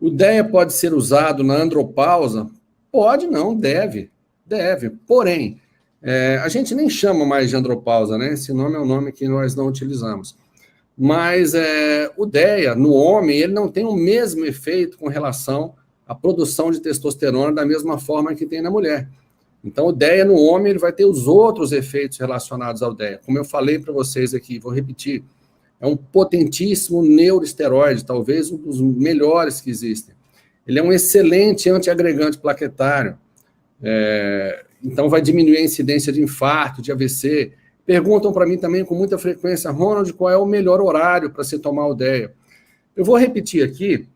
O DEA pode ser usado na andropausa? Pode, não, deve. Porém, a gente nem chama mais de andropausa, né? Esse nome é um nome que nós não utilizamos. Mas o DEA, no homem, ele não tem o mesmo efeito com relação à produção de testosterona da mesma forma que tem na mulher. Então, o DEA no homem, ele vai ter os outros efeitos relacionados ao DEA. Como eu falei para vocês aqui, vou repetir, é um potentíssimo neuroesteroide, talvez um dos melhores que existem. Ele é um excelente antiagregante plaquetário. Então, vai diminuir a incidência de infarto, de AVC. Perguntam para mim também com muita frequência, Ronald, qual é o melhor horário para se tomar o DEA? Eu vou repetir aqui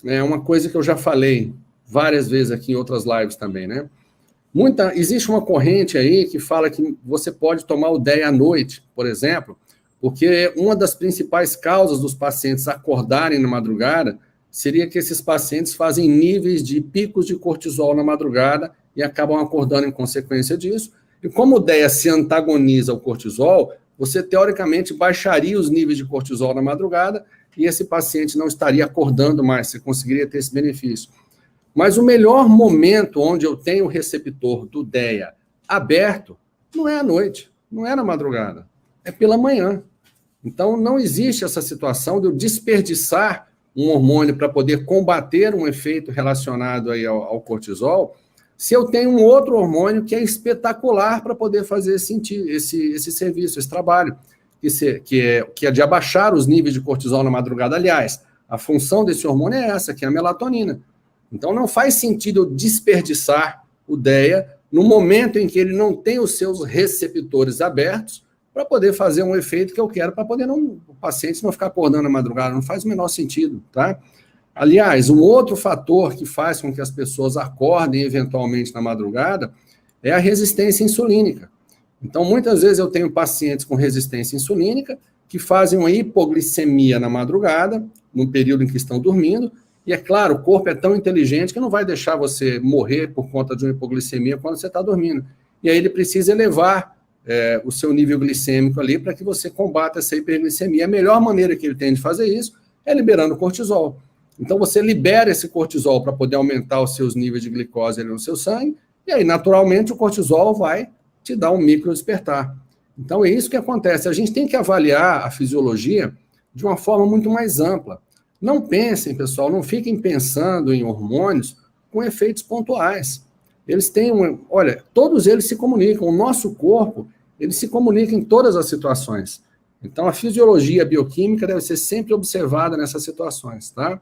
uma coisa que eu já falei várias vezes aqui em outras lives também, né? Existe uma corrente aí que fala que você pode tomar o DEA à noite, por exemplo, porque uma das principais causas dos pacientes acordarem na madrugada seria que esses pacientes fazem níveis de picos de cortisol na madrugada e acabam acordando em consequência disso. E como o DEA se antagoniza ao cortisol, você teoricamente baixaria os níveis de cortisol na madrugada e esse paciente não estaria acordando mais, você conseguiria ter esse benefício. Mas o melhor momento onde eu tenho o receptor do DEA aberto não é à noite, não é na madrugada, é pela manhã. Então, não existe essa situação de eu desperdiçar um hormônio para poder combater um efeito relacionado aí ao cortisol, se eu tenho um outro hormônio que é espetacular para poder fazer esse serviço, esse trabalho, que é de abaixar os níveis de cortisol na madrugada. Aliás, a função desse hormônio é essa, que é a melatonina. Então, não faz sentido eu desperdiçar o DEA no momento em que ele não tem os seus receptores abertos para poder fazer um efeito que eu quero, para poder o paciente não ficar acordando na madrugada. Não faz o menor sentido, tá? Aliás, um outro fator que faz com que as pessoas acordem eventualmente na madrugada é a resistência insulínica. Então, muitas vezes eu tenho pacientes com resistência insulínica que fazem uma hipoglicemia na madrugada, no período em que estão dormindo, e é claro, o corpo é tão inteligente que não vai deixar você morrer por conta de uma hipoglicemia quando você está dormindo. E aí ele precisa elevar o seu nível glicêmico ali para que você combata essa hiperglicemia. A melhor maneira que ele tem de fazer isso é liberando cortisol. Então você libera esse cortisol para poder aumentar os seus níveis de glicose ali no seu sangue, e aí naturalmente o cortisol vai te dar um micro despertar. Então é isso que acontece. A gente tem que avaliar a fisiologia de uma forma muito mais ampla. Não pensem, pessoal, não fiquem pensando em hormônios com efeitos pontuais. Eles têm olha, todos eles se comunicam. O nosso corpo, ele se comunica em todas as situações. Então, a fisiologia bioquímica deve ser sempre observada nessas situações, tá?